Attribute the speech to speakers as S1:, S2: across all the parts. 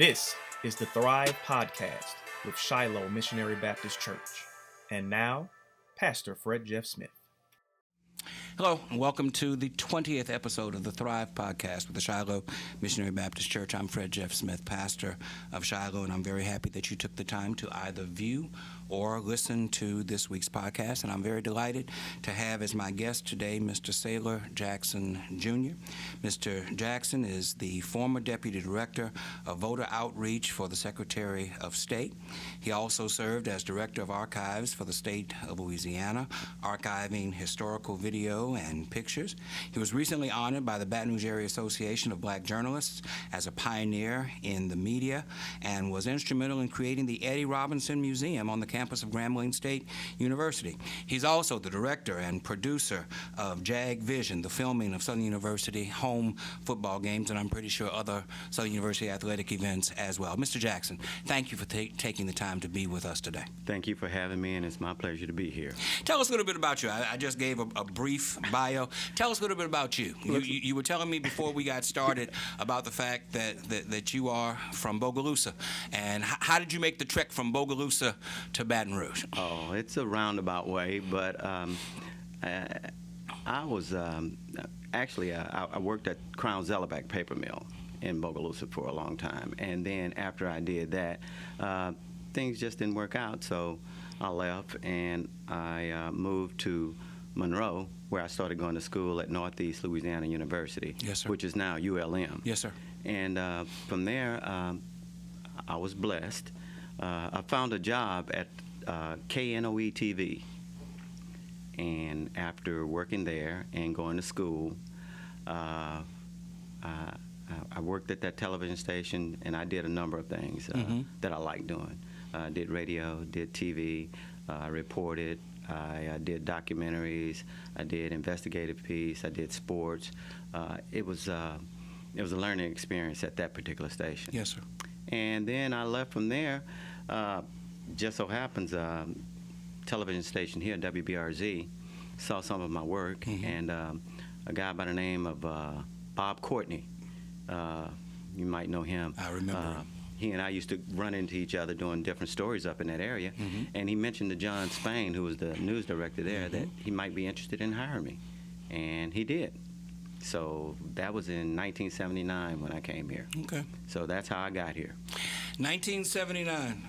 S1: This is the Thrive Podcast with Shiloh Missionary Baptist Church. And now, Pastor Fred Jeff Smith.
S2: Hello, and welcome to the 20th episode of the Thrive Podcast with the Shiloh Missionary Baptist Church. I'm Fred Jeff Smith, pastor of Shiloh, and I'm very happy that you took the time to either view or listen to this week's podcast. And I'm very delighted to have as my guest today Mr. Sailor Jackson Jr. Mr. Jackson is the former Deputy Director of Voter Outreach for the Secretary of State. He also served as Director of Archives for the State of Louisiana, archiving historical video and pictures. He was recently honored by the Baton Rouge Area Association of Black Journalists as a pioneer in the media and was instrumental in creating the Eddie Robinson Museum on the campus of Grambling State University. He's also the director and producer of JAG Vision, the filming of Southern University home football games, and I'm pretty sure other Southern University athletic events as well. Mr. Jackson, thank you for taking the time to be with us today.
S3: Thank you for having me, and it's my pleasure to be here.
S2: Tell us a little bit about you. I just gave a brief bio. Tell us a little bit about you. You were telling me before we got started about the fact that you are from Bogalusa. And how did you make the trek from Bogalusa to Baton Rouge?
S3: Oh, it's a roundabout way, but I was actually I worked at Crown Zellerback Paper Mill in Bogalusa for a long time, and then after I did that, things just didn't work out, so I left and I moved to Monroe, where I started going to school at Northeast Louisiana University,
S2: yes, sir,
S3: which is now ULM.
S2: Yes, sir.
S3: And from there, I was blessed. I found a job at KNOE TV. And after working there and going to school, I worked at that television station, and I did a number of things that I liked doing. I did radio, did TV, I reported, I did documentaries, I did investigative piece, I did sports. It was a learning experience at that particular station.
S2: Yes, sir. And
S3: then I left from there. Just so happens, television station here, WBRZ, saw some of my work, and a guy by the name of Bob Courtney, you might know him.
S2: I remember him.
S3: He and I used to run into each other doing different stories up in that area, and he mentioned to John Spain, who was the news director there, that he might be interested in hiring me, and he did. So that was in 1979 when I came here. Okay. So that's how I got here.
S2: 1979.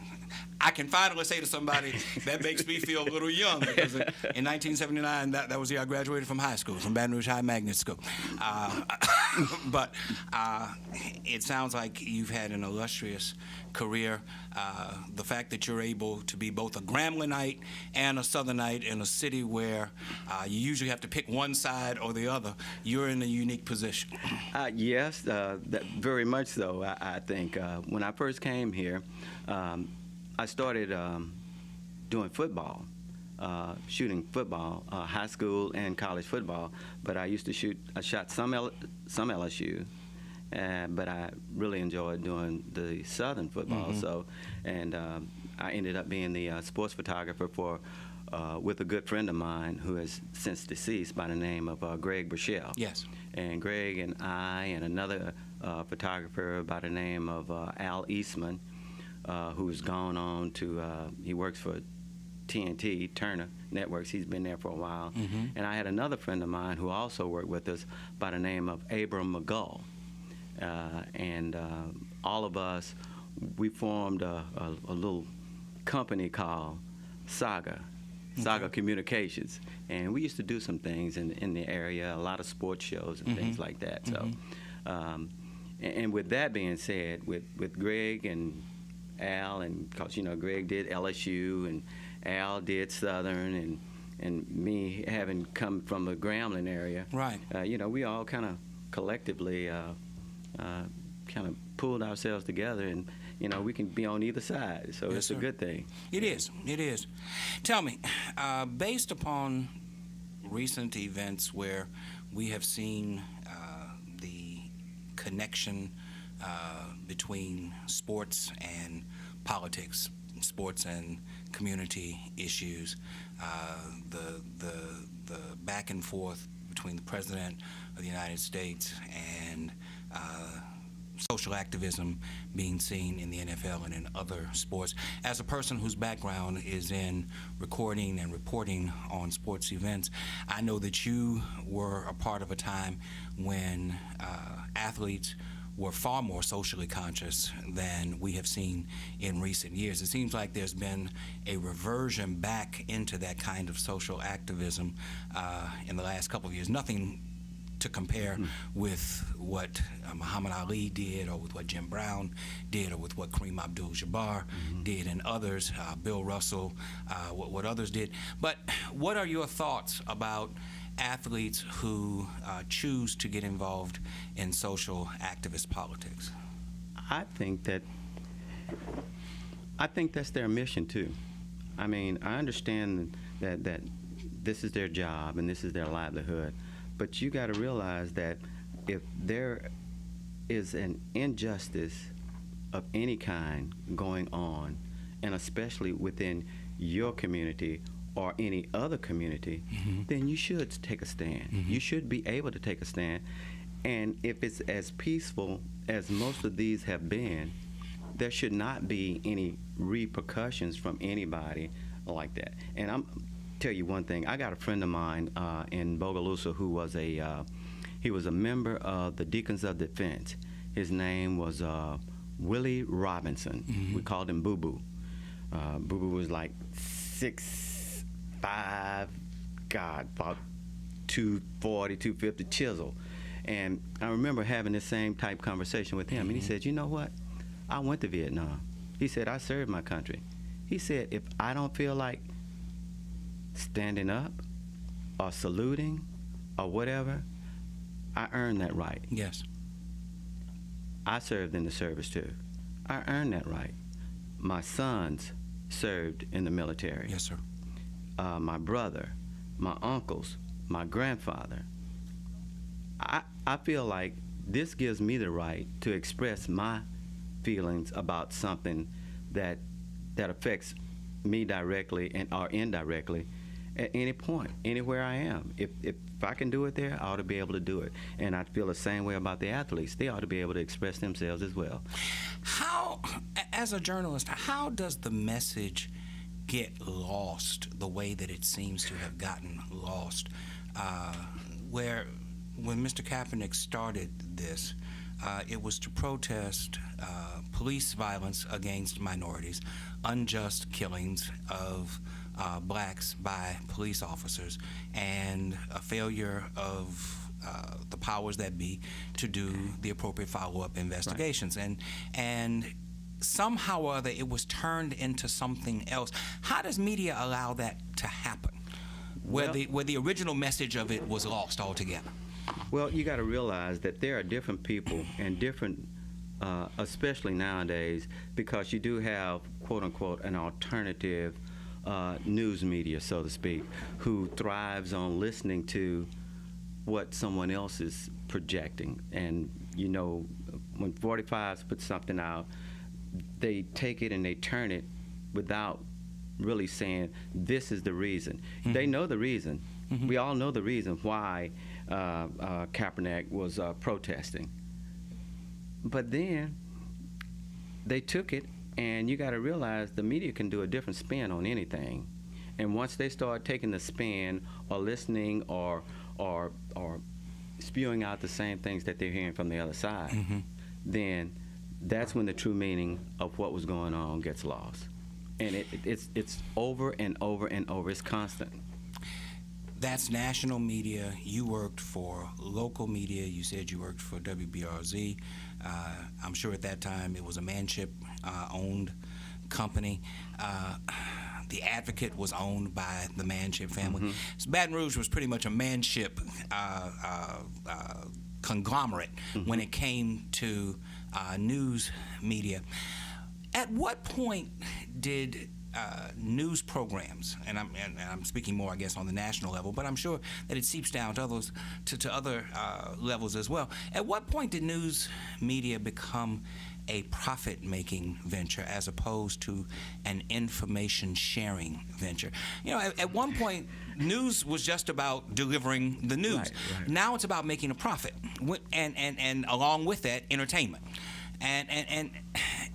S2: I can finally say to somebody that makes me feel a little young, because in 1979, that was the year I graduated from high school, from Baton Rouge High Magnet School. But it sounds like you've had an illustrious career. The fact that you're able to be both a Gramblingite and a Southernite in a city where you usually have to pick one side or the other, you're in a unique position.
S3: Yes, very much so, I think. When I first came here, I started doing football, shooting football, high school and college football. But I used to shoot. I shot some LSU, but I really enjoyed doing the Southern football. So, and I ended up being the sports photographer with a good friend of mine who has since deceased, by the name of Greg Burchell.
S2: Yes. And
S3: Greg and I and another photographer by the name of Al Eastman, who's gone on to, he works for TNT, Turner Networks. He's been there for a while. And I had another friend of mine who also worked with us by the name of Abram McGull. And all of us, we formed a little company called Saga Communications. And we used to do some things in the area, a lot of sports shows and things like that. So, and with that being said, with Greg and Al, and because Greg did LSU and Al did Southern, and me having come from the Grambling area,
S2: right?
S3: We all kind of collectively kind of pulled ourselves together, and we can be on either side, so yes, it's a good thing.
S2: It is. Tell me, based upon recent events where we have seen the connection between sports and politics, sports and community issues, the back and forth between the President of the United States and social activism being seen in the NFL and in other sports. As a person whose background is in recording and reporting on sports events, I know that you were a part of a time when athletes were far more socially conscious than we have seen in recent years. It seems like there's been a reversion back into that kind of social activism in the last couple of years. Nothing to compare with what Muhammad Ali did, or with what Jim Brown did, or with what Kareem Abdul-Jabbar did, and others, Bill Russell, what others did. But what are your thoughts about athletes who choose to get involved in social activist politics?
S3: I think that's their mission too. I mean, I understand that this is their job and this is their livelihood, but you got to realize that if there is an injustice of any kind going on, and especially within your community or any other community, then you should take a stand. You should be able to take a stand. And if it's as peaceful as most of these have been, there should not be any repercussions from anybody like that. And I'm tell you one thing. I got a friend of mine in Bogalusa who was he was a member of the Deacons of Defense. His name was Willie Robinson. We called him Boo Boo. Boo Boo was like 6'5", God, about 240, 250 chisel. And I remember having this same type conversation with him. And he said, you know what? I went to Vietnam. He said, I served my country. He said, if I don't feel like standing up or saluting or whatever, I earned that right.
S2: Yes.
S3: I served in the service too. I earned that right. My sons served in the military.
S2: Yes, sir.
S3: My brother, my uncles, my grandfather. I feel like this gives me the right to express my feelings about something that affects me directly and or indirectly at any point, anywhere I am. If I can do it there, I ought to be able to do it. And I feel the same way about the athletes. They ought to be able to express themselves as well.
S2: How, as a journalist, how does the message get lost the way that it seems to have gotten lost? Where when Mr. Kaepernick started this, it was to protest police violence against minorities, unjust killings of blacks by police officers, and a failure of the powers that be to do the appropriate follow-up investigations. Right. And somehow or other it was turned into something else. How does media allow that to happen, where the original message of it was lost altogether?
S3: Well, you got to realize that there are different people and different, especially nowadays, because you do have, quote unquote, an alternative news media, so to speak, who thrives on listening to what someone else is projecting. And, you know, when 45s put something out, they take it and they turn it without really saying, this is the reason. They know the reason. We all know the reason why Kaepernick was protesting. But then they took it, and you got to realize the media can do a different spin on anything. And once they start taking the spin or listening or spewing out the same things that they're hearing from the other side, then that's when the true meaning of what was going on gets lost. And it's over and over and over. It's constant.
S2: That's national media. You worked for local media. You said you worked for WBRZ. I'm sure at that time it was a Manship-owned company. The Advocate was owned by the Manship family. So Baton Rouge was pretty much a Manship conglomerate when it came to news media. At what point did news programs, and I'm speaking more, I guess, on the national level, but I'm sure that it seeps down to others, to other levels as well. At what point did news media become a profit-making venture as opposed to an information-sharing venture? You know, at one point, news was just about delivering the news.
S3: Right.
S2: Now it's about making a profit, and along with that, entertainment. And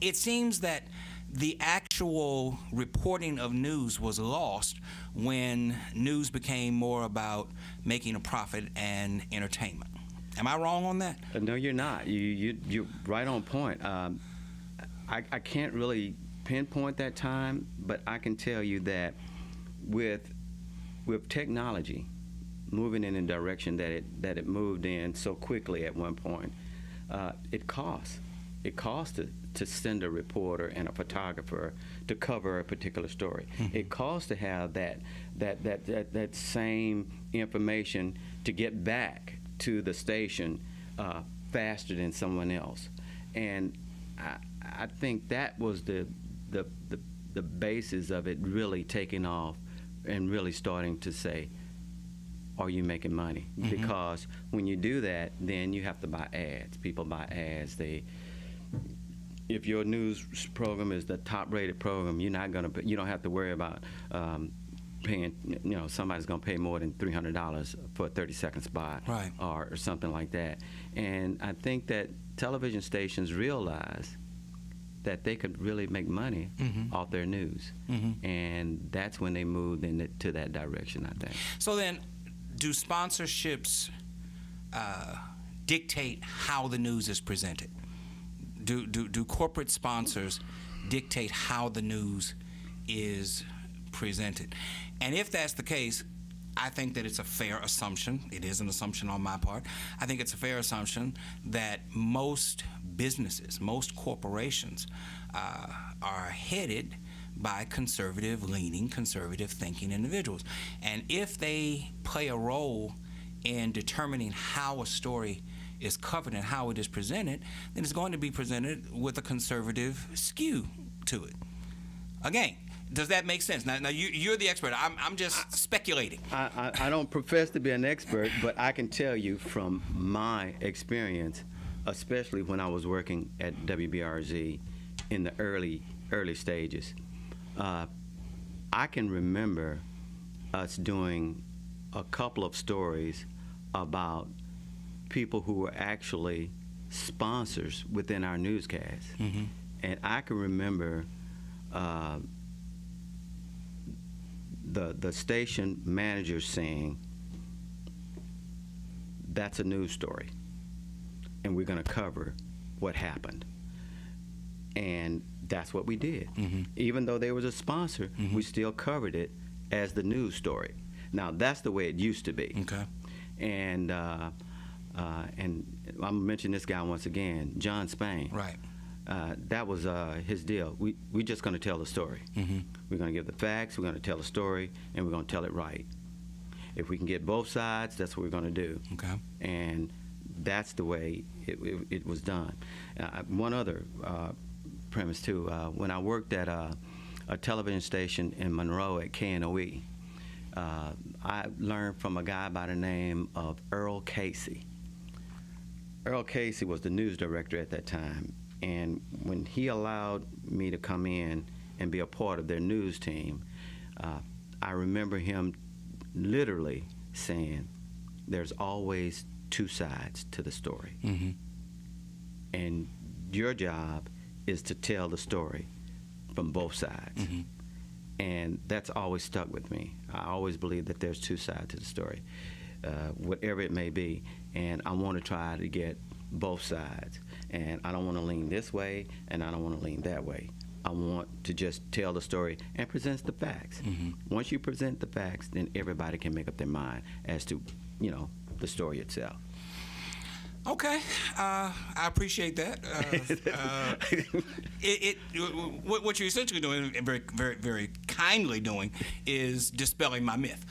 S2: it seems that the actual reporting of news was lost when news became more about making a profit and entertainment. Am I wrong on that?
S3: No, you're not. You're right on point. I can't really pinpoint that time, but I can tell you that with technology moving in a direction that it moved in so quickly at one point, it costs. It costs to send a reporter and a photographer to cover a particular story.
S2: Mm-hmm.
S3: It costs to have that same information to get back to the station faster than someone else. And I think that was the basis of it really taking off and really starting to say, are you making money?
S2: Mm-hmm.
S3: Because when you do that, then you have to buy ads. People buy ads. If your news program is the top-rated program, you don't have to worry about paying. Somebody's going to pay more than $300 for a 30-second spot,
S2: right,
S3: or something like that. And I think that television stations realize that they could really make money
S2: mm-hmm.
S3: off their news,
S2: mm-hmm.
S3: and that's when they moved into that direction, I think.
S2: So then, do sponsorships dictate how the news is presented? Do corporate sponsors dictate how the news is presented? And if that's the case, I think that it's a fair assumption. It is an assumption on my part. I think it's a fair assumption that most businesses, most corporations are headed by conservative-leaning, conservative-thinking individuals. And if they play a role in determining how a story is covered and how it is presented, then it's going to be presented with a conservative skew to it. Again, does that make sense? Now you're the expert. I'm just speculating.
S3: I don't profess to be an expert, but I can tell you from my experience, especially when I was working at WBRZ in the early stages, I can remember us doing a couple of stories about people who were actually sponsors within our newscasts.
S2: Mm-hmm.
S3: And I can remember the station manager saying, that's a news story, and we're going to cover what happened. And that's what we did.
S2: Mm-hmm.
S3: Even though there was a sponsor,
S2: mm-hmm.
S3: we still covered it as the news story. Now, that's the way it used to be.
S2: Okay.
S3: And I'm going to mention this guy once again, John Spain.
S2: Right.
S3: That was his deal. We're just going to tell the story.
S2: Mm-hmm.
S3: We're going to give the facts, we're going to tell the story, and we're going to tell it right. If we can get both sides, that's what we're going to do.
S2: Okay.
S3: And that's the way it was done. One other premise, too. When I worked at a television station in Monroe at KNOE, I learned from a guy by the name of Earl Casey. Earl Casey was the news director at that time, and when he allowed me to come in and be a part of their news team, I remember him literally saying, there's always two sides to the story.
S2: Mm-hmm.
S3: And your job is to tell the story from both sides.
S2: Mm-hmm.
S3: And that's always stuck with me. I always believe that there's two sides to the story, whatever it may be. And I want to try to get both sides. And I don't want to lean this way, and I don't want to lean that way. I want to just tell the story and present the facts.
S2: Mm-hmm.
S3: Once you present the facts, then everybody can make up their mind as to, the story itself.
S2: Okay, I appreciate that. What you're essentially doing, and very, very, very kindly doing, is dispelling my myth.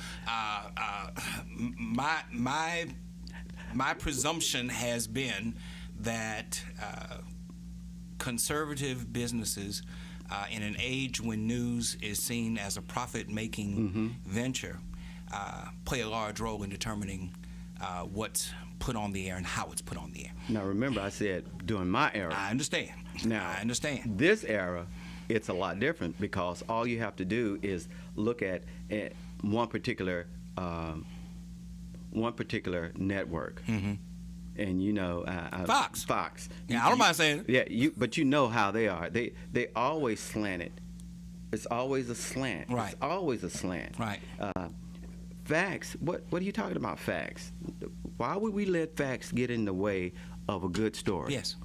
S2: My presumption has been that conservative businesses, in an age when news is seen as a profit-making
S3: mm-hmm.
S2: venture, play a large role in determining what's put on the air and how it's put on the air.
S3: Now, remember, I said during my era.
S2: I understand.
S3: Now,
S2: I understand.
S3: This era, it's a lot different because all you have to do is look at one particular one particular network. And
S2: Fox. Yeah, I don't mind saying it.
S3: Yeah, but you know how they are. They always slant it. It's always a slant.
S2: Right.
S3: It's always a slant.
S2: Right.
S3: Facts. What are you talking about? Facts. Why would we let facts get in the way of a good story?
S2: Yes.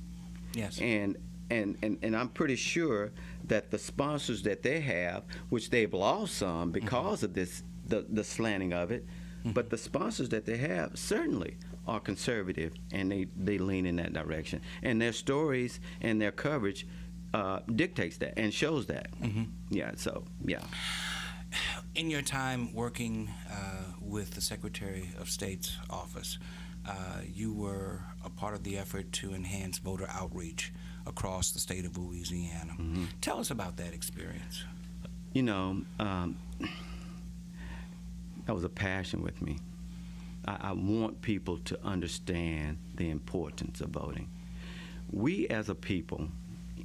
S3: And I'm pretty sure that the sponsors that they have, which they've lost some because of this, the slanting of it, but the sponsors that they have certainly are conservative, and they lean in that direction. And their stories and their coverage dictates that and shows that. Yeah. So yeah.
S2: In your time working with the Secretary of State's office, you were a part of the effort to enhance voter outreach across the state of Louisiana. Tell us about that experience.
S3: That was a passion with me. I want people to understand the importance of voting. We as a people,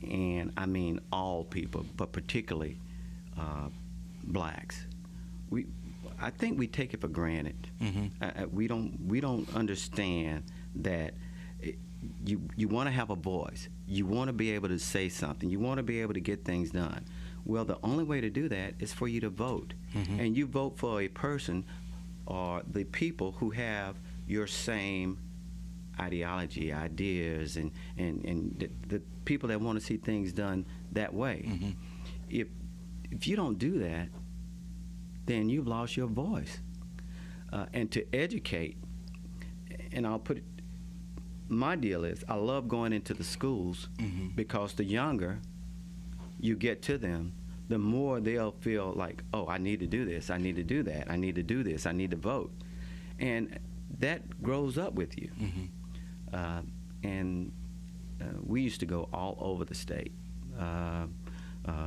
S3: and I mean all people, but particularly blacks, I think we take it for granted. We don't understand that you want to have a voice. You want to be able to say something. You want to be able to get things done. Well, the only way to do that is for you to vote. And you vote for a person or the people who have your same ideology, ideas, and the people that want to see things done that way. If you don't do that, then you've lost your voice. And to educate, and I'll put it, my deal is I love going into the schools because the younger you get to them, the more they'll feel like, oh, I need to do this, I need to do that, I need to do this, I need to vote. And that grows up with you. We used to go all over the state,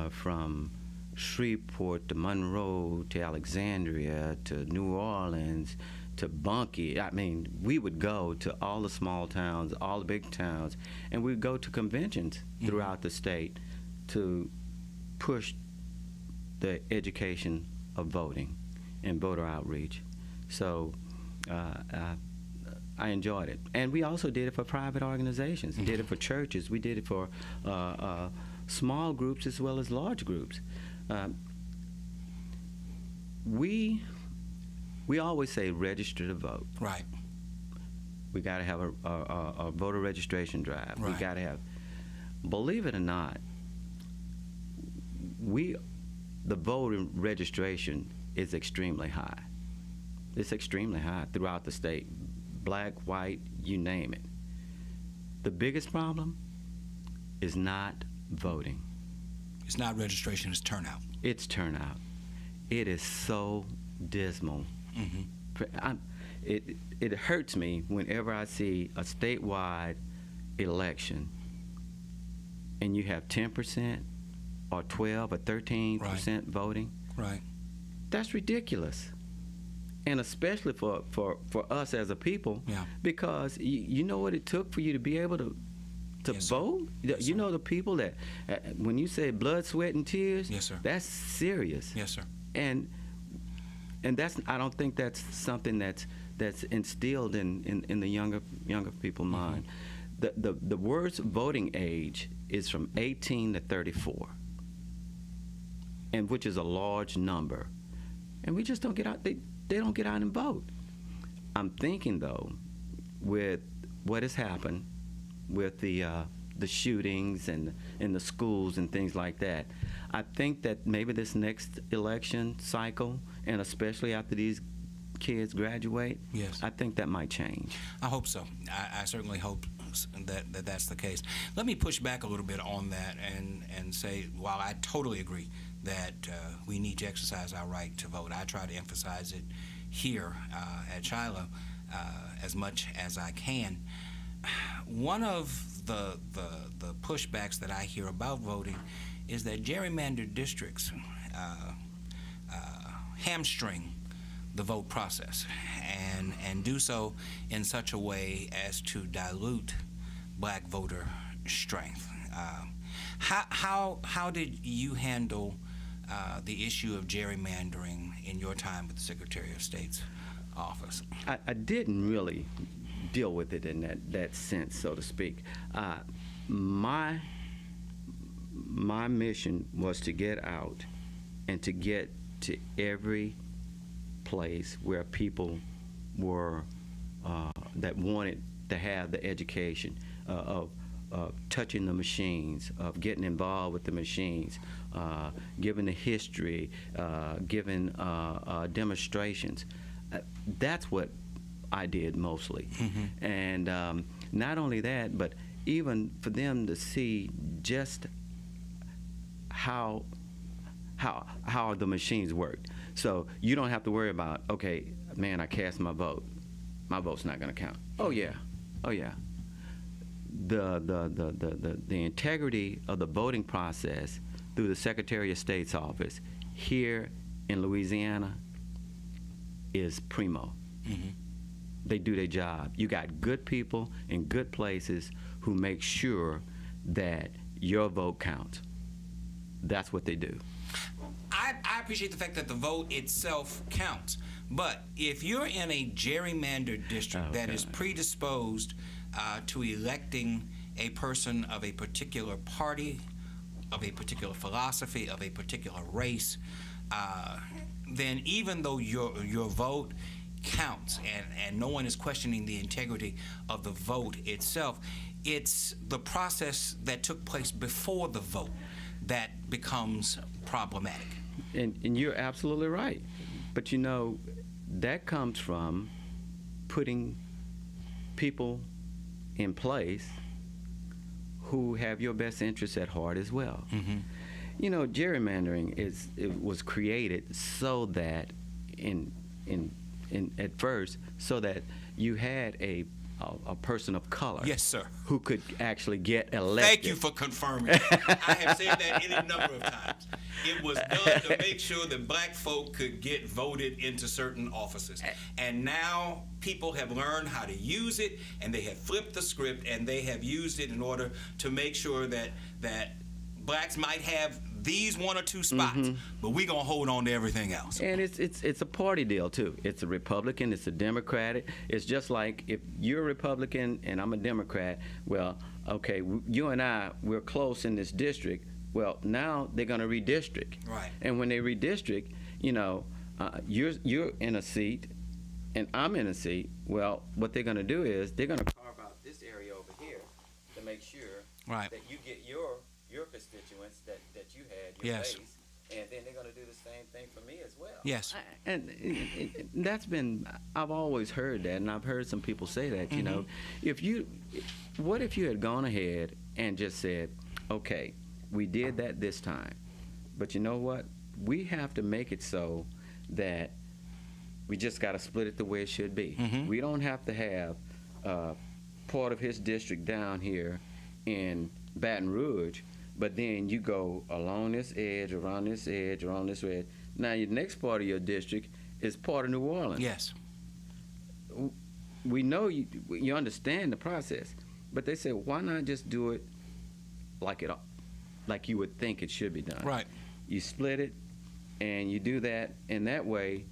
S3: from Shreveport to Monroe to Alexandria to New Orleans to Bunkie. I mean, we would go to all the small towns, all the big towns, and we'd go to conventions throughout the state to push the education of voting and voter outreach. So I enjoyed it. And we also did it for private organizations. We did it for churches. We did it for small groups as well as large groups. We always say register to vote.
S2: Right.
S3: We got to have a voter registration drive.
S2: Right.
S3: We got to have, believe it or not, the voter registration is extremely high. It's extremely high throughout the state, black, white, you name it. The biggest problem is not voting.
S2: It's not registration, it's turnout.
S3: It's turnout. It is so dismal. It hurts me whenever I see a statewide election and you have 10% or 12 or 13% voting.
S2: Right.
S3: That's ridiculous. And especially for us as a people, because you know what it took for you to be able to vote?
S2: Yes,
S3: you know the people that, when you say blood, sweat, and tears,
S2: yes, sir.
S3: That's serious.
S2: Yes, sir.
S3: And I don't think that's something that's instilled in the younger people's mind. The worst voting age is from 18 to 34, and which is a large number. And we just don't get out. They don't get out and vote. I'm thinking though, with what has happened with the shootings and in the schools and things like that, I think that maybe this next election cycle, and especially after these kids graduate, I think that might change.
S2: I hope so. I certainly hope that's the case. Let me push back a little bit on that and say, while I totally agree that we need to exercise our right to vote, I try to emphasize it here at Shiloh as much as I can. One of the pushbacks that I hear about voting is that gerrymandered districts hamstring the vote process and do so in such a way as to dilute black voter strength. How did you handle the issue of gerrymandering in your time with the Secretary of State's office?
S3: I didn't really deal with it in that sense, so to speak. My mission was to get out and to get to every place where people were that wanted to have the education of touching the machines, of getting involved with the machines, giving the history, giving demonstrations. That's what I did mostly. Mm-hmm. And not only that, but even for them to see just how the machines worked. So you don't have to worry about, okay, man, I cast my vote. My vote's not going to count. Oh yeah. The integrity of the voting process through the Secretary of State's office here in Louisiana is primo. Mm-hmm. They do their job. You got good people in good places who make sure that your vote counts. That's what they do.
S2: I appreciate the fact that the vote itself counts. But if you're in a gerrymandered district that is predisposed to electing a person of a particular party, of a particular philosophy, of a particular race, then even though your vote counts and no one is questioning the integrity of the vote itself, it's the process that took place before the vote that becomes problematic.
S3: And you're absolutely right. But you know, that comes from putting people in place who have your best interests at heart as well. Mm-hmm. You know, gerrymandering it was created so that at first, so that you had a person of color.
S2: Yes, sir.
S3: Who could actually get elected.
S2: Thank you for confirming. I have said that any number of times. It was done to make sure that black folk could get voted into certain offices. And now people have learned how to use it, and they have flipped the script, and they have used it in order to make sure that blacks might have these one or two spots, mm-hmm. but we're going to hold on to everything else.
S3: And it's a party deal, too. It's a Republican, it's a Democratic. It's just like if you're a Republican and I'm a Democrat, well, okay, you and I, we're close in this district. Well, now they're going to redistrict.
S2: Right.
S3: And when they redistrict, you know, you're in a seat and I'm in a seat. Well, what they're going to do is they're going to carve out this area over here to make sure
S2: right.
S3: that you get your constituents that you had, your
S2: yes.
S3: base, and then they're going to do the same thing for me as well.
S2: Yes.
S3: And that's been, I've always heard that, and I've heard some people say that, you mm-hmm. know, what if you had gone ahead and just said, okay, we did that this time, but you know what? We have to make it so that we just got to split it the way it should be. Mm-hmm. We don't have to have part of his district down here in Baton Rouge, but then you go along this edge, around this edge, around this edge. Now your next part of your district is part of New Orleans.
S2: Yes.
S3: We know you understand the process, but they say, why not just do it like you would think it should be done?
S2: Right.
S3: You split it, and you do that, and that way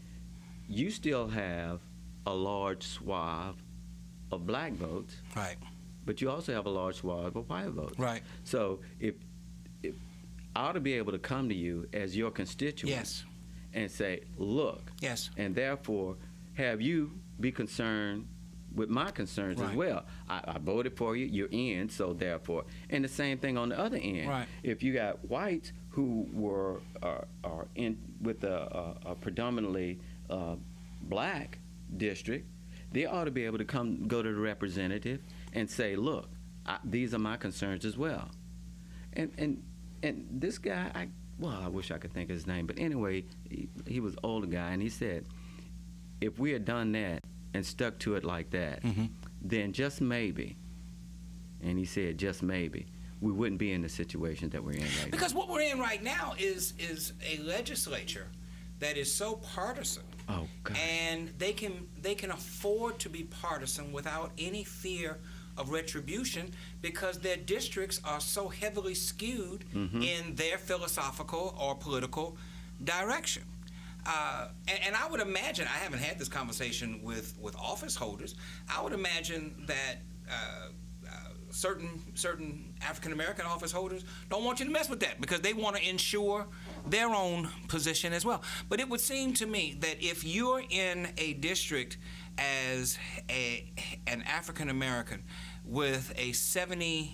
S3: you still have a large swath of black votes.
S2: Right.
S3: But you also have a large swath of white votes.
S2: Right.
S3: So if I ought to be able to come to you as your constituent
S2: yes.
S3: and say, look,
S2: yes.
S3: and therefore have you be concerned with my concerns
S2: right.
S3: as well. I voted for you, you're in, so therefore. And the same thing on the other end.
S2: Right.
S3: If you got whites who are in with a predominantly black district, they ought to be able to go to the representative and say, look, these are my concerns as well. And this guy, I wish I could think of his name, but anyway, he was an older guy, and he said, if we had done that and stuck to it like that, mm-hmm. then just maybe, and he said just maybe, we wouldn't be in the situation that we're in right now.
S2: Because what we're in right now is a legislature that is so partisan.
S3: Oh, God.
S2: And they can afford to be partisan without any fear of retribution because their districts are so heavily skewed in their philosophical or political direction. And I would imagine, I haven't had this conversation with office holders, I would imagine that certain African American office holders don't want you to mess with that because they want to ensure their own position as well. But it would seem to me that if you're in a district as an African American with a 70%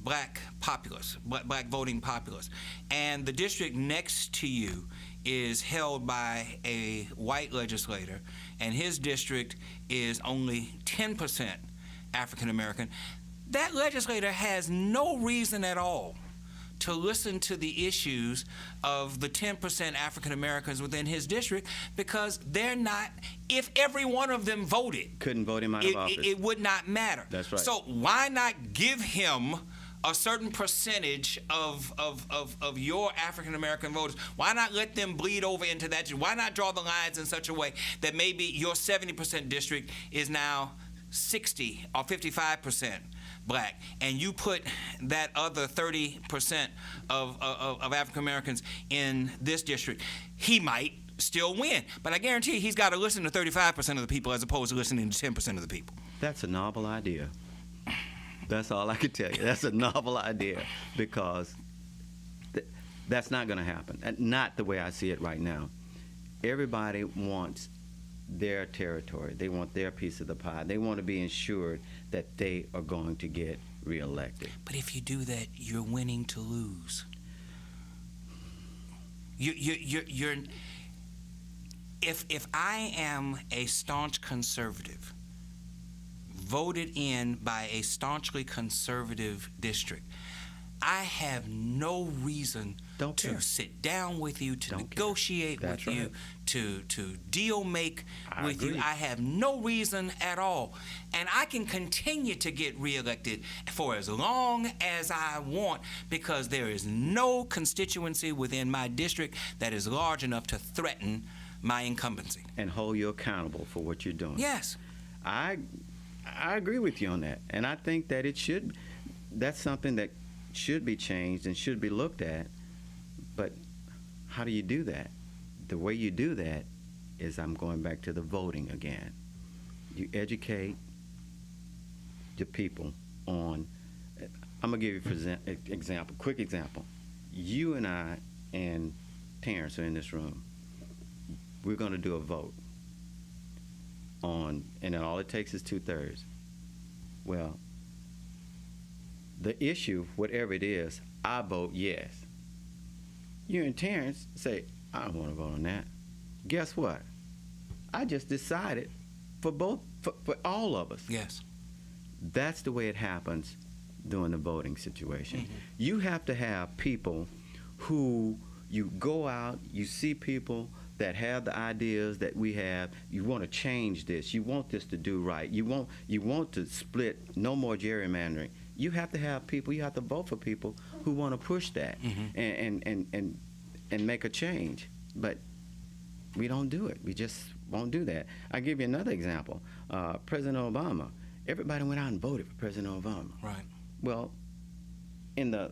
S2: black populace, black voting populace, and the district next to you is held by a white legislator, and his district is only 10% African American, that legislator has no reason at all to listen to the issues of the 10% African Americans within his district because they're not, if every one of them voted,
S3: couldn't vote him out of office.
S2: It would not matter.
S3: That's right.
S2: So why not give him a certain percentage of your African American voters? Why not let them bleed over into that? Why not draw the lines in such a way that maybe your 70% district is now 60 or 55% black, and you put that other 30% of African Americans in this district? He might still win, but I guarantee he's got to listen to 35% of the people as opposed to listening to 10% of the people.
S3: That's a novel idea. That's all I can tell you. That's a novel idea because that's not going to happen. Not the way I see it right now. Everybody wants their territory. They want their piece of the pie. They want to be ensured that they are going to get reelected.
S2: But if you do that, you're winning to lose. You're if I am a staunch conservative, voted in by a staunchly conservative district, I have no reason to sit down with you, to negotiate with you, to deal make with you. I have no reason at all. And I can continue to get reelected for as long as I want because there is no constituency within my district that is large enough to threaten my incumbency.
S3: And hold you accountable for what you're doing.
S2: Yes.
S3: I agree with you on that. And I think that that's something that should be changed and should be looked at. But how do you do that? The way you do that is, I'm going back to the voting again. You educate the people on, I'm going to give you an example, quick example. You and I and Terrence are in this room. We're going to do a vote on, and then all it takes is 2/3. Well, the issue, whatever it is, I vote yes. You and Terrence say, I don't want to vote on that. Guess what? I just decided for all of us.
S2: Yes.
S3: That's the way it happens during the voting situation.
S2: Mm-hmm.
S3: You have to have people who you go out, you see people that have the ideas that we have. You want to change this. You want this to do right. You want to split, no more gerrymandering. You have to have people, you have to vote for people who want to push that and make a change. But we don't do it. We just won't do that. I'll give you another example. President Obama. Everybody went out and voted for President Obama.
S2: Right.
S3: Well, in the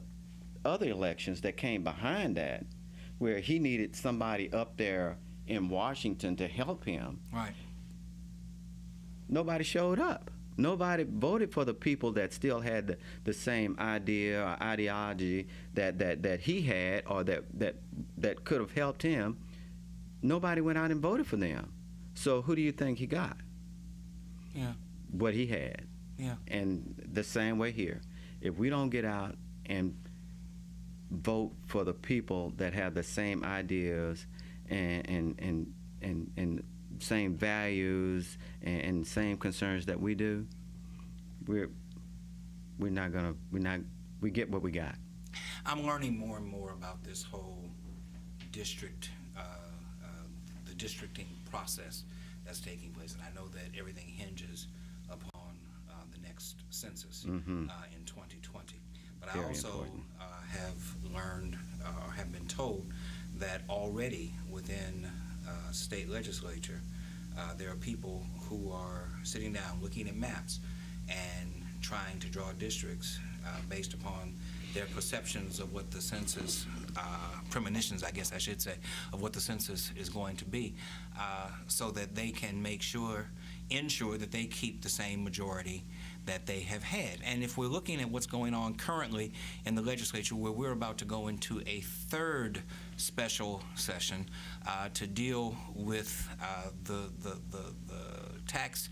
S3: other elections that came behind that, where he needed somebody up there in Washington to help him,
S2: right,
S3: nobody showed up. Nobody voted for the people that still had the same idea or ideology that he had, or that could have helped him. Nobody went out and voted for them. So who do you think he got?
S2: Yeah.
S3: What he had.
S2: Yeah.
S3: And the same way here. If we don't get out and vote for the people that have the same ideas and same values and same concerns that we do, we get what we got.
S2: I'm learning more and more about this whole district, the districting process that's taking place, and I know that everything hinges upon the next census in 2020. But I also have learned or have been told that already within state legislature there are people who are sitting down, looking at maps, and trying to draw districts based upon their perceptions of what the census, premonitions, I guess I should say, of what the census is going to be, so that they can ensure that they keep the same majority that they have had. And if we're looking at what's going on currently in the legislature, where we're about to go into a third special session to deal with the tax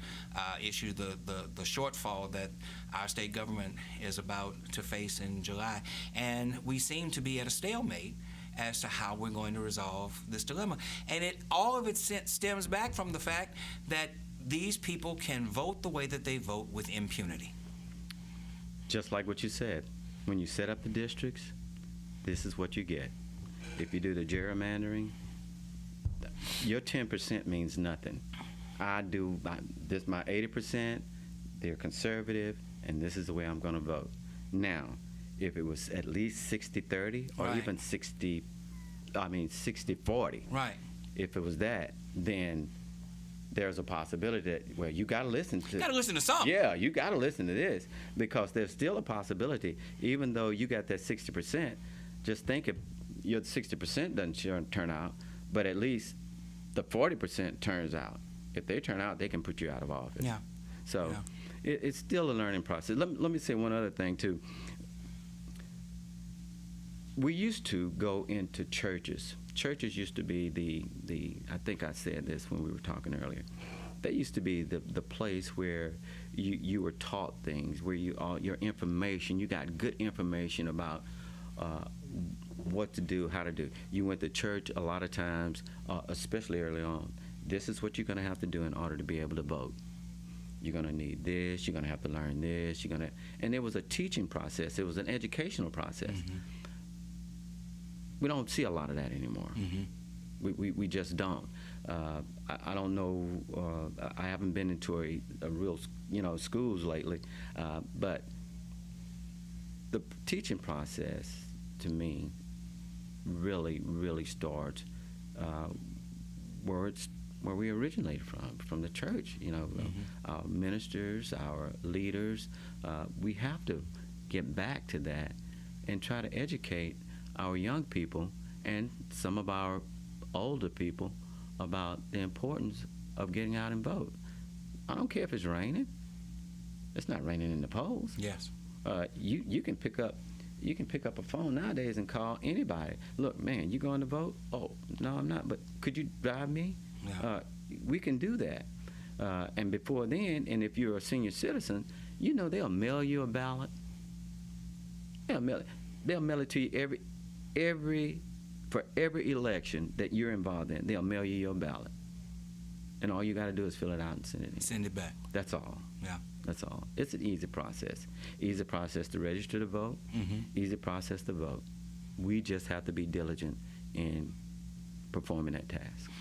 S2: issue, the shortfall that our state government is about to face in July, and we seem to be at a stalemate as to how we're going to resolve this dilemma. And all of it stems back from the fact that these people can vote the way that they vote with impunity.
S3: Just like what you said, when you set up the districts, this is what you get. If you do the gerrymandering, your 10% means nothing. I do this, my 80%, they're conservative, and this is the way I'm going to vote. Now, if it was at least 60-30 or
S2: right.
S3: even 60-40,
S2: right.
S3: If it was that, then there's a possibility that, well, you got to listen to.
S2: You got to listen to something.
S3: Yeah, you got to listen to this, because there's still a possibility, even though you got that 60%. Just think if your 60% doesn't turn out, but at least the 40% turns out. If they turn out, they can put you out of office.
S2: Yeah.
S3: So it's still a learning process. Let me say one other thing too. We used to go into churches. Churches used to be the I think I said this when we were talking earlier. They used to be the place where you were taught things, where your information, you got good information about what to do, how to do. You went to church a lot of times, especially early on. This is what you're going to have to do in order to be able to vote. You're going to need this, you're going to have to learn this, and it was a teaching process, it was an educational process. Mm-hmm. We don't see a lot of that anymore. Mm-hmm. We just don't. I don't know, I haven't been into a real, schools lately, but the teaching process, to me, really, really starts where we originated from the church. Mm-hmm. Our ministers, our leaders, we have to get back to that and try to educate our young people and some of our older people about the importance of getting out and vote. I don't care if it's raining. It's not raining in the polls.
S2: Yes.
S3: You can pick up a phone nowadays and call anybody. Look, man, you going to vote? Oh, no, I'm not. But could you drive me? Yeah. We can do that. And before then, and if you're a senior citizen, they'll mail you a ballot. They'll mail it to you for every election that you're involved in. They'll mail you your ballot. And all you got to do is fill it out and send it in.
S2: Send it back.
S3: That's all.
S2: Yeah.
S3: That's all. It's an easy process. Easy process to register to vote. Mm-hmm. Easy process to vote. We just have to be diligent in performing that task.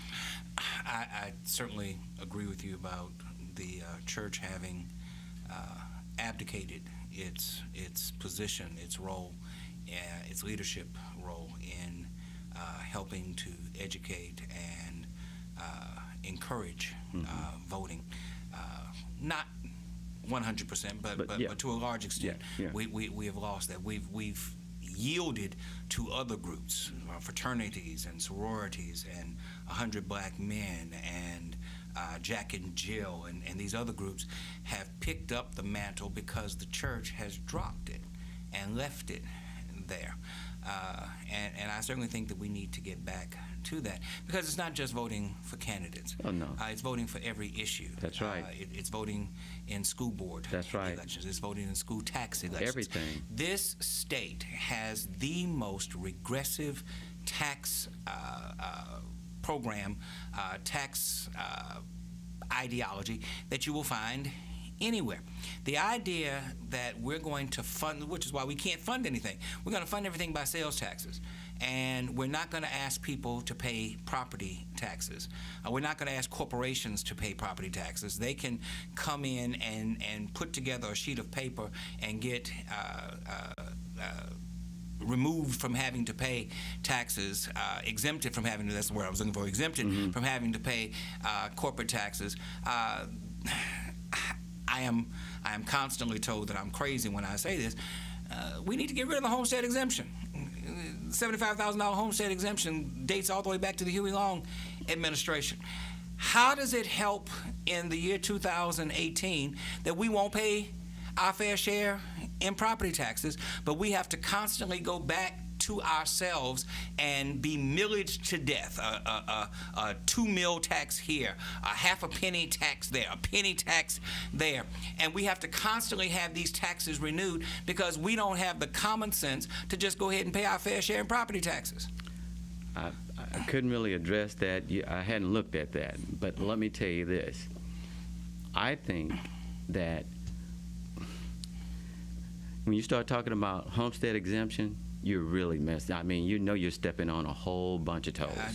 S2: I certainly agree with you about the church having abdicated its position, its role, its leadership role in helping to educate and encourage voting. Not 100%, but to a large extent, we have lost that. We've yielded to other groups, fraternities and sororities, and 100 Black Men, and Jack and Jill, and these other groups have picked up the mantle because the church has dropped it and left it there. And I certainly think that we need to get back to that, because it's not just voting for candidates.
S3: Oh, no.
S2: It's voting for every issue.
S3: That's right.
S2: It's voting in school board elections. It's voting in school tax elections.
S3: Everything.
S2: This state has the most regressive tax program, tax ideology that you will find anywhere. The idea that we're going to fund, which is why we can't fund anything, we're going to fund everything by sales taxes. And we're not going to ask people to pay property taxes. We're not going to ask corporations to pay property taxes. They can come in and put together a sheet of paper and get removed from having to pay taxes, exempted from having to, that's the word I was looking for, exempted from having to pay corporate taxes. I am constantly told that I'm crazy when I say this. We need to get rid of the homestead exemption. $75,000 homestead exemption dates all the way back to the Huey Long administration. How does it help in the year 2018 that we won't pay our fair share in property taxes, but we have to constantly go back to ourselves and be millaged to death? A 2 mil tax here, a half a penny tax there, a penny tax there, and we have to constantly have these taxes renewed because we don't have the common sense to just go ahead and pay our fair share in property taxes.
S3: I couldn't really address that. I hadn't looked at that, but let me tell you this. I think that when you start talking about homestead exemption, you're really messed. I mean, you're stepping on a whole bunch of toes.
S2: I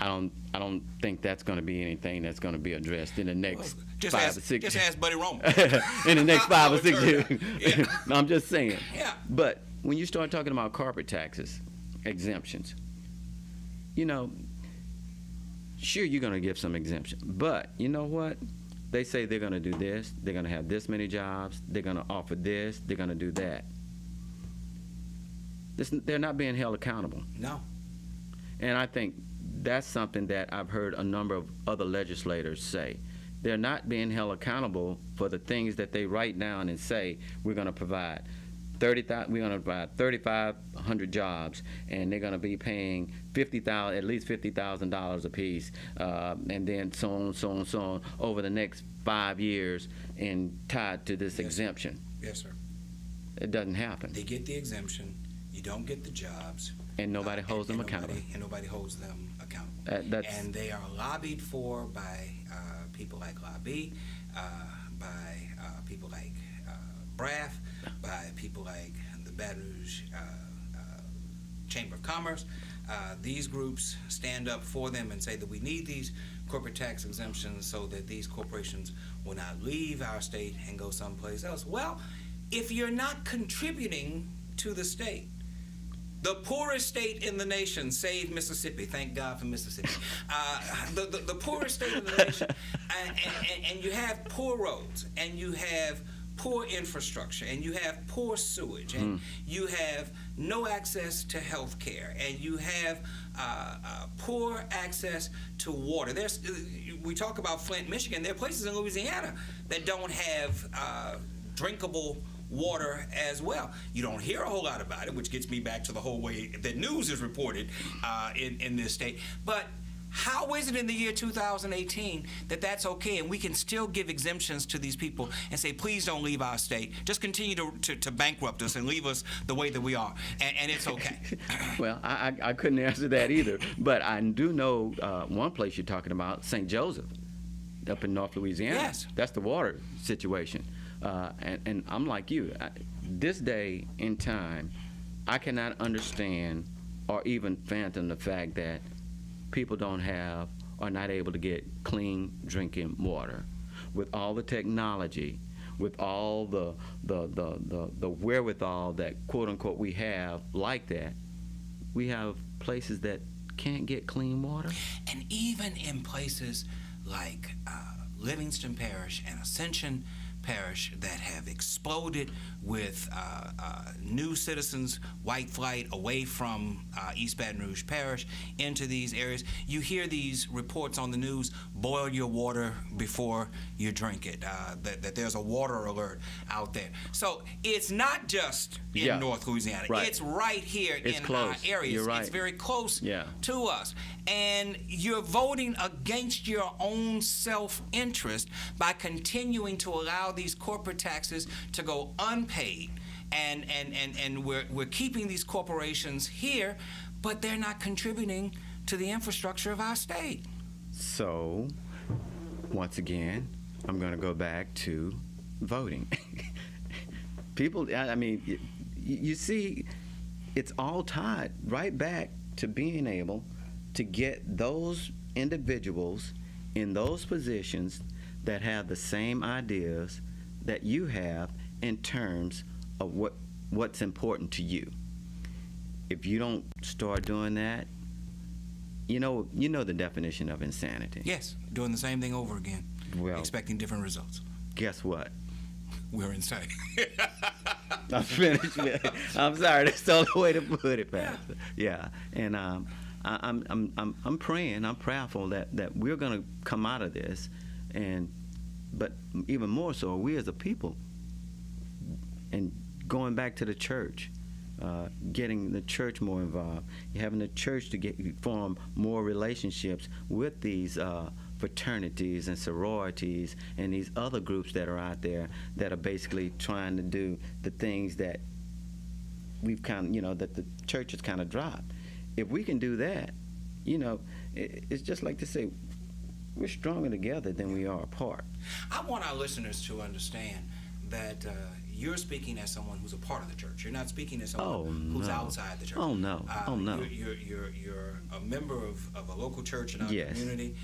S2: do.
S3: I don't think that's going to be anything that's going to be addressed in the next
S2: just
S3: 5 or 6
S2: years. Just ask Buddy Roman.
S3: In the next 5 or 6 years.
S2: Yeah.
S3: No, I'm just saying.
S2: Yeah.
S3: But when you start talking about corporate taxes, exemptions, sure, you're going to give some exemption. But you know what? They say they're going to do this. They're going to have this many jobs. They're going to offer this. They're going to do that. They're not being held accountable.
S2: No.
S3: And I think that's something that I've heard a number of other legislators say. They're not being held accountable for the things that they write down and say we're going to provide. We're going to provide 3,500 jobs, and they're going to be paying at least $50,000 apiece, and then so on over the next 5 years, and tied to this exemption.
S2: Yes, sir.
S3: It doesn't happen.
S2: They get the exemption. You don't get the jobs.
S3: And nobody holds them accountable.
S2: And nobody holds them accountable. And they are lobbied for by people like Lobby, by people like Braff, by people like the Baton Rouge Chamber of Commerce. These groups stand up for them and say that we need these corporate tax exemptions so that these corporations will not leave our state and go someplace else. Well, if you're not contributing to the state, the poorest state in the nation, save Mississippi. Thank God for Mississippi. The poorest state in the nation, and you have poor roads, and you have poor infrastructure, and you have poor sewage, and you have no access to health care, and you have poor access to water. We talk about Flint, Michigan. There are places in Louisiana that don't have drinkable water as well. You don't hear a whole lot about it, which gets me back to the whole way that news is reported in this state. But how is it in the year 2018 that that's okay and we can still give exemptions to these people and say, please don't leave our state. Just continue to bankrupt us and leave us the way that we are. And it's okay.
S3: Well, I couldn't answer that either. But I do know one place you're talking about, St. Joseph, up in North Louisiana.
S2: Yes.
S3: That's the water situation. And I'm like you. This day in time, I cannot understand or even fathom the fact that people are not able to get clean drinking water. With all the technology, with all the wherewithal that quote unquote we have like that, we have places that can't get clean water.
S2: And even in places like Livingston Parish and Ascension Parish that have exploded with new citizens, white flight away from East Baton Rouge Parish into these areas. You hear these reports on the news, boil your water before you drink it, that there's a water alert out there. So it's not just in North Louisiana.
S3: Right.
S2: It's right here in
S3: close.
S2: our areas.
S3: You're right.
S2: It's very close to us. And you're voting against your own self-interest by continuing to allow these corporate taxes to go unpaid. And we're keeping these corporations here, but they're not contributing to the infrastructure of our state.
S3: So, once again, I'm going to go back to voting. People, I mean, you see, it's all tied right back to being able to get those individuals in those positions that have the same ideas that you have in terms of what's important to you. If you don't start doing that, you know the definition of insanity.
S2: Yes, doing the same thing over again.
S3: Well,
S2: expecting different results.
S3: Guess what?
S2: We're insane.
S3: I'm finished. I'm sorry. That's the only way to put it, Pastor. Yeah. And I'm praying. I'm prayerful that we're going to come out of this, but even more so, we as a people, and going back to the church, getting the church more involved, having the church to form more relationships with these fraternities and sororities and these other groups that are out there that are basically trying to do the things that we've kind of, that the church has kind of dropped. If we can do that, it's just like to say, we're stronger together than we are apart.
S2: I want our listeners to understand that you're speaking as someone who's a part of the church. You're not speaking as someone who's outside the church.
S3: Oh, no.
S2: You're a member of a local church in our community.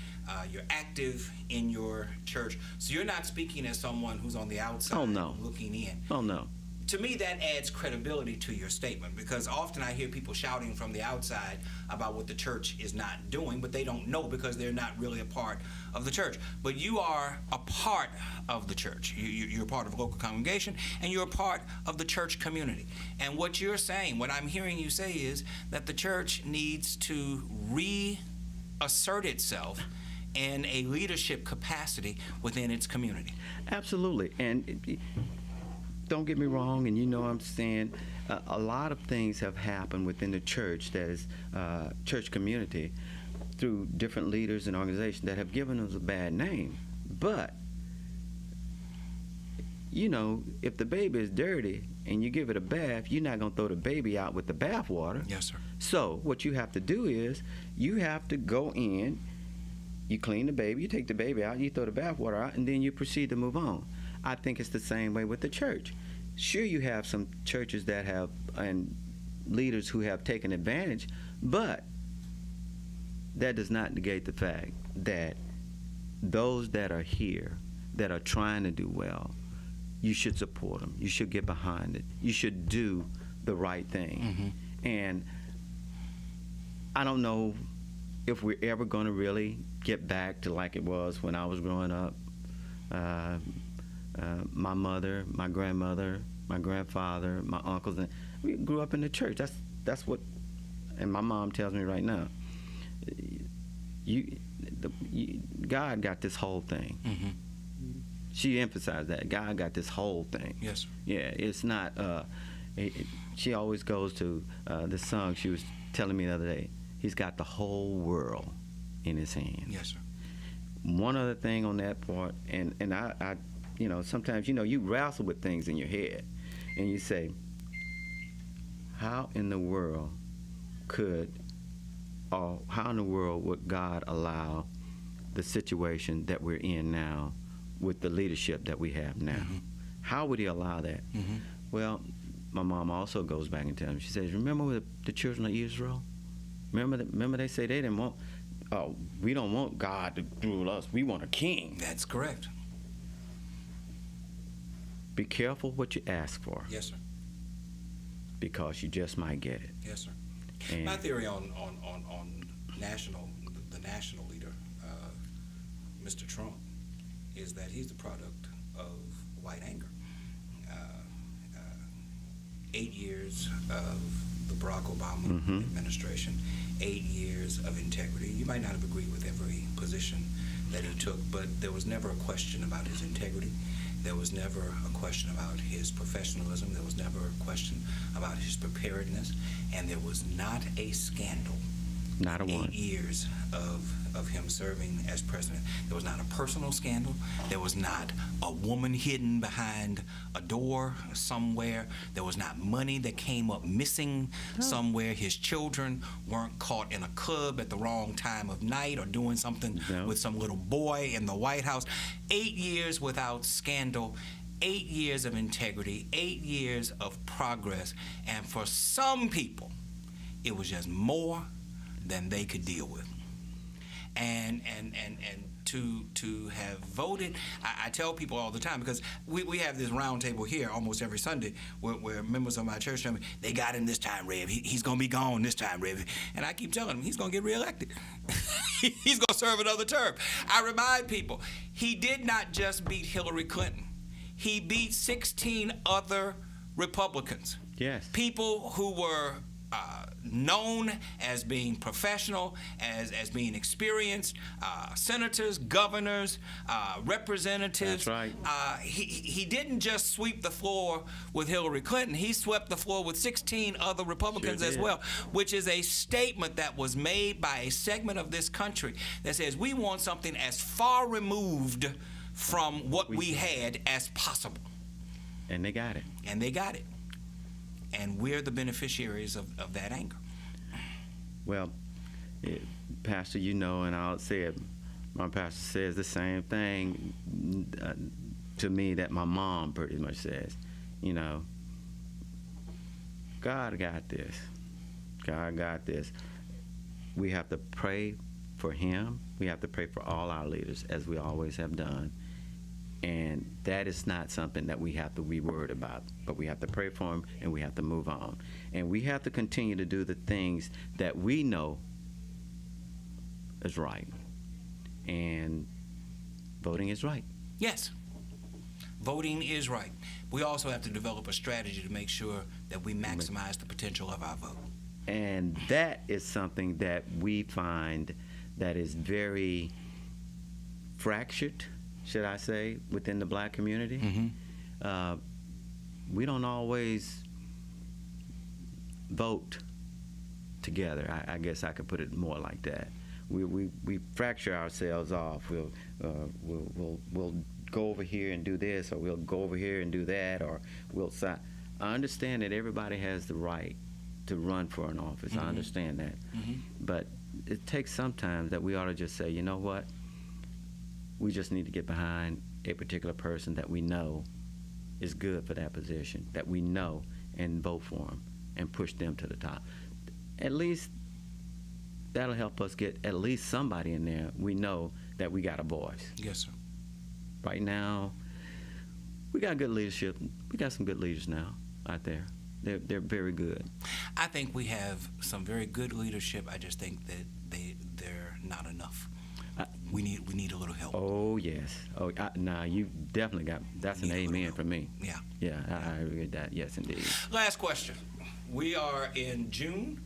S2: You're active in your church. So you're not speaking as someone who's on the outside looking in.
S3: Oh, no.
S2: To me, that adds credibility to your statement, because often I hear people shouting from the outside about what the church is not doing, but they don't know because they're not really a part of the church. But you are a part of the church. You're a part of a local congregation, and you're a part of the church community. And what you're saying, what I'm hearing you say, is that the church needs to reassert itself in a leadership capacity within its community.
S3: Absolutely. And don't get me wrong, and I'm saying a lot of things have happened within the church, that is church community, through different leaders and organizations that have given us a bad name. But, if the baby is dirty and you give it a bath, you're not going to throw the baby out with the bath water.
S2: Yes, sir.
S3: So what you have to do is you have to go in, you clean the baby, you take the baby out, you throw the bath water out, and then you proceed to move on. I think it's the same way with the church. Sure, you have some churches that have, and leaders who have taken advantage, but that does not negate the fact that those that are here, that are trying to do well, you should support them. You should get behind it. You should do the right thing. Mm-hmm. And I don't know if we're ever going to really get back to like it was when I was growing up. My mother, my grandmother, my grandfather, my uncles, and we grew up in the church. That's what, and my mom tells me right now, God got this whole thing. Mm-hmm. She emphasized that God got this whole thing.
S2: Yes, sir.
S3: Yeah, it's not. She always goes to the song she was telling me the other day. He's got the whole world in his hand.
S2: Yes, sir.
S3: One other thing on that part, and I sometimes, you wrestle with things in your head, and you say, how in the world would God allow the situation that we're in now with the leadership that we have now? Mm-hmm. How would he allow that? Mm-hmm. Well, my mom also goes back and tells me, she says, remember the children of Israel? Remember they say they didn't want, we don't want God to rule us. We want a king.
S2: That's correct.
S3: Be careful what you ask for.
S2: Yes, sir.
S3: Because you just might get it.
S2: Yes, sir. And my theory on the national leader, Mr. Trump, is that he's the product of white anger. 8 years of the Barack Obama mm-hmm. administration, 8 years of integrity. You might not have agreed with every position that he took, but there was never a question about his integrity. There was never a question about his professionalism. There was never a question about his preparedness. And there was not a scandal.
S3: Not a one.
S2: 8 years of him serving as president. There was not a personal scandal. There was not a woman hidden behind a door somewhere. There was not money that came up missing somewhere. His children weren't caught in a club at the wrong time of night or doing something with some little boy in the White House. 8 years without scandal. 8 years of integrity. 8 years of progress. And for some people, it was just more than they could deal with. And to have voted, I tell people all the time, because we have this round table here almost every Sunday where members of my church tell me, they got him this time, Rev. He's going to be gone this time, Rev. And I keep telling them, he's going to get reelected. he's going to serve another term. I remind people, he did not just beat Hillary Clinton. He beat 16 other Republicans.
S3: Yes.
S2: People who were known as being professional, as being experienced, senators, governors, representatives.
S3: That's right.
S2: He didn't just sweep the floor with Hillary Clinton. He swept the floor with 16 other Republicans as well, which is a statement that was made by a segment of this country that says we want something as far removed from what we had as possible.
S3: And they got it.
S2: And they got it. And we're the beneficiaries of that anger.
S3: Well, Pastor, you know, and I'll say it, my pastor says the same thing to me that my mom pretty much says. You know, God got this. God got this. We have to pray for him. We have to pray for all our leaders, as we always have done. And that is not something that we have to be worried about. But we have to pray for them, and we have to move on. And we have to continue to do the things that we know is right. And voting is right.
S2: Yes. Voting is right. We also have to develop a strategy to make sure that we maximize the potential of our vote.
S3: And that is something that we find that is very fractured, should I say, within the black community.
S2: Mm-hmm.
S3: We don't always vote together. I guess I could put it more like that. We fracture ourselves off. We'll go over here and do this, or we'll go over here and do that, or we'll sign. I understand that everybody has the right to run for an office.
S2: Mm-hmm.
S3: I understand that.
S2: Mm-hmm.
S3: But it takes sometimes that we ought to just say, you know what? We just need to get behind a particular person that we know is good for that position, that we know, and vote for them and push them to the top. At least that'll help us get at least somebody in there we know that we got a voice.
S2: Yes, sir.
S3: Right now, we got good leadership. We got some good leaders now out there. They're very good.
S2: I think we have some very good leadership. I just think that they're not enough. We need a little help.
S3: Oh, yes. Oh, nah, you definitely got, that's an amen for me.
S2: Yeah.
S3: Yeah, I agree with that. Yes, indeed.
S2: Last question. We are in June.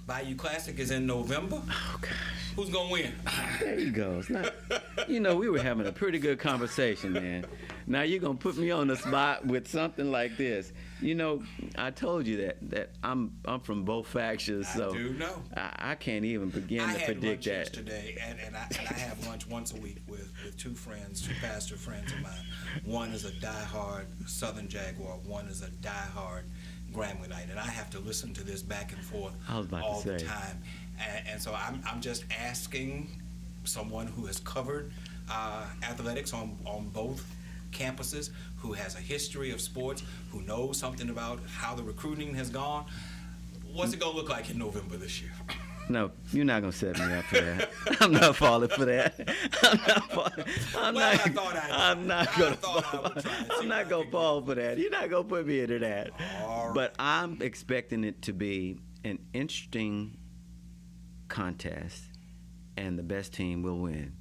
S2: Bayou Classic is in November.
S3: Oh, gosh.
S2: Who's going to win?
S3: There you go. It's not, you know, we were having a pretty good conversation, man. Now you're going to put me on the spot with something like this. You know, I told you that I'm from both factions, so
S2: I do know.
S3: I can't even begin to predict that.
S2: I had lunch yesterday, and I have lunch once a week with two pastor friends of mine. One is a diehard Southern Jaguar. One is a diehard Grambling, and I have to listen to this back and forth all the time. And so I'm just asking someone who has covered athletics on both campuses, who has a history of sports, who knows something about how the recruiting has gone. What's it going to look like in November this year?
S3: No, you're not going to set me up for that. I'm not falling for that. I'm not going to fall for that. You're not going to put me into that.
S2: All right.
S3: But I'm expecting it to be an interesting contest, and the best team will win.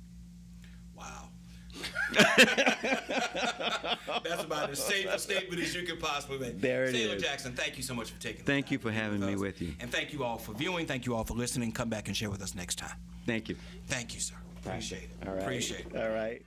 S2: Wow. That's about as safe a statement as you could possibly make.
S3: There it
S2: Sailor
S3: is.
S2: Jackson, thank you so much for taking the time.
S3: Thank you for having me with you.
S2: And thank you all for viewing. Thank you all for listening. Come back and share with us next time.
S3: Thank you.
S2: Thank you, sir. Appreciate it.
S3: All right.
S2: Appreciate it.
S3: All right.